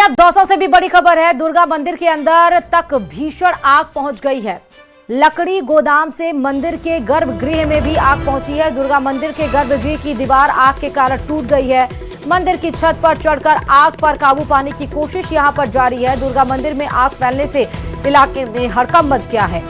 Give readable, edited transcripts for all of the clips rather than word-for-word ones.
अब दौसा से भी बड़ी खबर है। दुर्गा मंदिर के अंदर तक भीषण आग पहुंच गई है। लकड़ी गोदाम से मंदिर के गर्भगृह में भी आग पहुंची है। दुर्गा मंदिर के गर्भगृह की दीवार आग के कारण टूट गई है। मंदिर की छत पर चढ़कर आग पर काबू पाने की कोशिश यहां पर जारी है। दुर्गा मंदिर में आग फैलने से इलाके में हड़कंप मच गया है।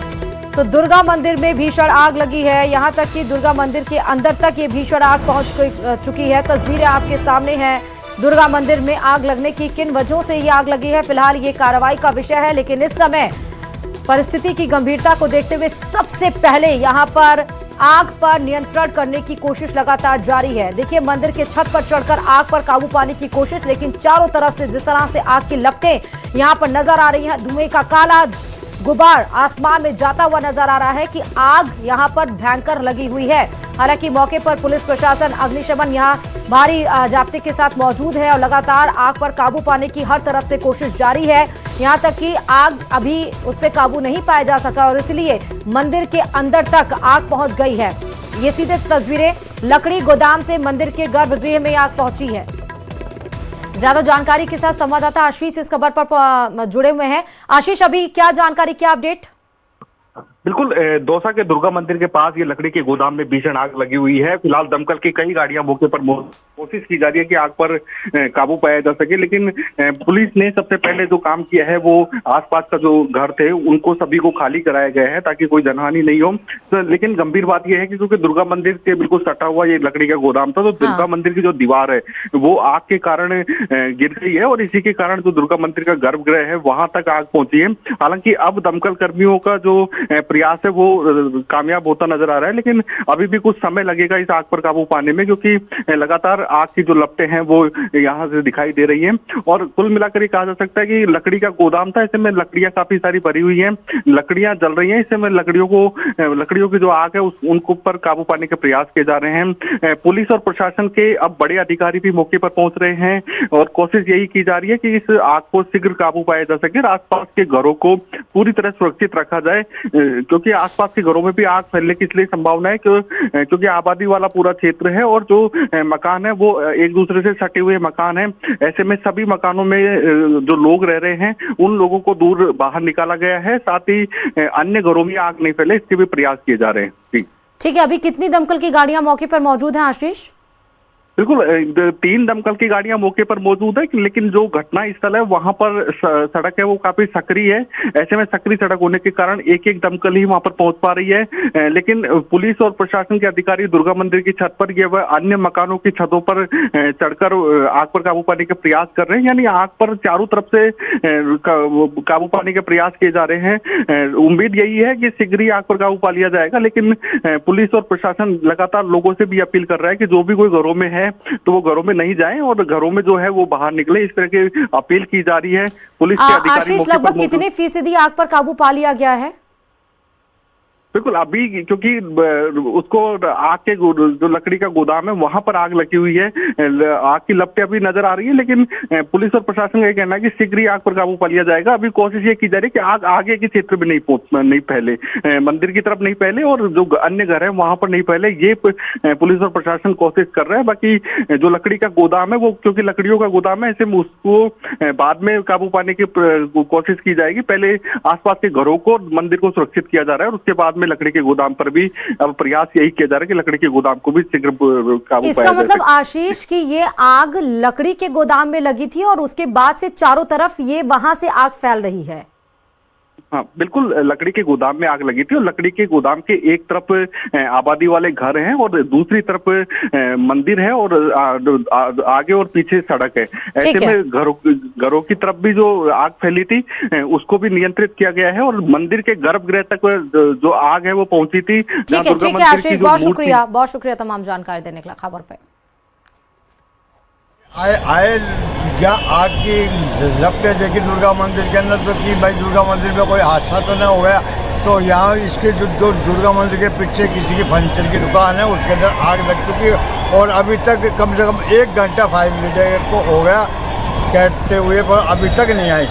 तो दुर्गा मंदिर में भीषण आग लगी है। यहां तक कि दुर्गा मंदिर के अंदर तक ये भीषण आग पहुंच चुकी है। तस्वीरें आपके सामने हैं। दुर्गा मंदिर में आग लगने की किन वजहों से ये आग लगी है, फिलहाल ये कार्रवाई का विषय है। लेकिन इस समय परिस्थिति की गंभीरता को देखते हुए सबसे पहले यहां पर आग पर नियंत्रण करने की कोशिश लगातार जारी है। देखिए, मंदिर के छत पर चढ़कर आग पर काबू पाने की कोशिश, लेकिन चारों तरफ से जिस तरह से आग की लपटें यहां पर नजर आ रही हैं, धुएं का काला गुबार आसमान में जाता हुआ नजर आ रहा है कि आग यहां पर भयंकर लगी हुई है। हालांकि मौके पर पुलिस प्रशासन, अग्निशमन यहां भारी जाब्ते के साथ मौजूद है और लगातार आग पर काबू पाने की हर तरफ से कोशिश जारी है। यहां तक कि आग अभी उस पर काबू नहीं पाया जा सका और इसलिए मंदिर के अंदर तक आग पहुंच गई है। ये सीधे तस्वीरें लकड़ी गोदाम से मंदिर के गर्भगृह में आग पहुंची है। ज्यादा जानकारी के साथ संवाददाता आशीष इस खबर पर जुड़े हुए हैं। आशीष, अभी क्या जानकारी, क्या अपडेट? बिल्कुल, दौसा के दुर्गा मंदिर के पास ये लकड़ी के गोदाम में भीषण आग लगी हुई है। फिलहाल दमकल की कई गाड़ियां मौके पर कोशिश की जा रही है कि आग पर काबू पाया जा सके, लेकिन पुलिस ने सबसे पहले जो काम किया है वो आसपास का जो घर थे उनको सभी को खाली कराया गया है ताकि कोई जनहानि नहीं हो। तो लेकिन गंभीर बात यह है कि क्योंकि दुर्गा मंदिर के बिल्कुल सटा हुआ ये लकड़ी का गोदाम था, तो दुर्गा मंदिर की जो दीवार है वो आग के कारण गिर गई है और इसी के कारण जो दुर्गा मंदिर का गर्भगृह है वहां तक आग पहुंची है। हालांकि अब दमकल कर्मियों का जो प्रयास है वो कामयाब होता नजर आ रहा है, लेकिन अभी भी कुछ समय लगेगा इस आग पर काबू पाने में, क्योंकि लगातार आग की जो लपटें हैं वो यहाँ से दिखाई दे रही हैं। और कुल मिलाकर ये कहा जा सकता है कि लकड़ी का गोदाम था, ऐसे में लकड़ियां काफी सारी भरी हुई हैं, लकड़ियां जल रही हैं। इससे में लकड़ियों की जो आग है उनको पर काबू पाने के प्रयास किए जा रहे हैं। पुलिस और प्रशासन के अब बड़े अधिकारी भी मौके पर पहुंच रहे हैं और कोशिश यही की जा रही है कि इस आग को शीघ्र काबू पाया जा सके और आसपास के घरों को पूरी तरह सुरक्षित रखा जाए, क्योंकि आसपास के घरों में भी आग फैलने की इसलिए संभावना है क्योंकि आबादी वाला पूरा क्षेत्र है और जो मकान है वो एक दूसरे से सटे हुए मकान है। ऐसे में सभी मकानों में जो लोग रह रहे हैं उन लोगों को दूर बाहर निकाला गया है, साथ ही अन्य घरों में आग नहीं फैले इसके भी प्रयास किए जा रहे हैं। ठीक है, अभी कितनी दमकल की गाड़ियां मौके पर मौजूद हैं आशीष? बिल्कुल, 3 दमकल की गाड़ियां मौके पर मौजूद है, लेकिन जो घटना स्थल है वहां पर सड़क है वो काफी सक्रिय है। ऐसे में सक्रिय सड़क होने के कारण एक एक दमकल ही वहां पर पहुंच पा रही है, लेकिन पुलिस और प्रशासन के अधिकारी दुर्गा मंदिर की छत पर व अन्य मकानों की छतों पर चढ़कर आग पर काबू पाने के प्रयास कर रहे हैं, यानी आग पर चारों तरफ से काबू पाने के प्रयास किए जा रहे हैं। उम्मीद यही है कि शीघ्र ही आग पर काबू पा लिया जाएगा, लेकिन पुलिस और प्रशासन लगातार लोगों से भी अपील कर रहा है कि जो भी कोई घरों में है तो वो घरों में नहीं जाएं और घरों में जो है वो बाहर निकले, इस तरह की अपील की जा रही है। पुलिस के अधिकारी आशीष, लगभग कितने फीसदी आग पर काबू पा लिया गया है? बिल्कुल, अभी क्योंकि उसको आग के जो लकड़ी का गोदाम है वहां पर आग लगी हुई है, आग की लपटें अभी नजर आ रही है, लेकिन पुलिस और प्रशासन का ये कहना है कि शीघ्र ही आग पर काबू पा लिया जाएगा। अभी कोशिश ये की जा रही है कि आग आगे के क्षेत्र में नहीं फैले, मंदिर की तरफ नहीं फैले और जो अन्य घर है वहां पर नहीं फैले, ये पुलिस और प्रशासन कोशिश कर रहा है। बाकी जो लकड़ी का गोदाम है वो क्योंकि लकड़ियों का गोदाम है, ऐसे में उसको बाद में काबू पाने की कोशिश की जाएगी। पहले आसपास के घरों को, मंदिर को सुरक्षित किया जा रहा है और उसके बाद में लकड़ी के गोदाम पर भी अब प्रयास यही किया जा रहा है कि लकड़ी के गोदाम को भी शीघ्र काबू पाया जाए। इसका मतलब आशीष कि ये आग लकड़ी के गोदाम में लगी थी और उसके बाद से चारों तरफ ये वहां से आग फैल रही है? हाँ बिल्कुल, लकड़ी के गोदाम में आग लगी थी और लकड़ी के गोदाम के एक तरफ आबादी वाले घर हैं और दूसरी तरफ मंदिर है और आगे और पीछे सड़क है। ऐसे में घरों की तरफ भी जो आग फैली थी उसको भी नियंत्रित किया गया है और मंदिर के गर्भगृह तक जो आग है वो पहुंची थी। ठीक है आशीष, बहुत शुक्रिया तमाम जानकारी देने के लिए। खबर पे आए या आग की लपटें देखी दुर्गा मंदिर के अंदर तो कि भाई दुर्गा मंदिर में कोई हादसा तो नहीं हो गया। तो यहाँ इसके जो दुर्गा मंदिर के पीछे किसी की फर्नीचर की दुकान है उसके अंदर आग लग चुकी है और अभी तक कम से कम 1 घंटा 5 मिनट को हो गया कहते हुए, पर अभी तक नहीं आई।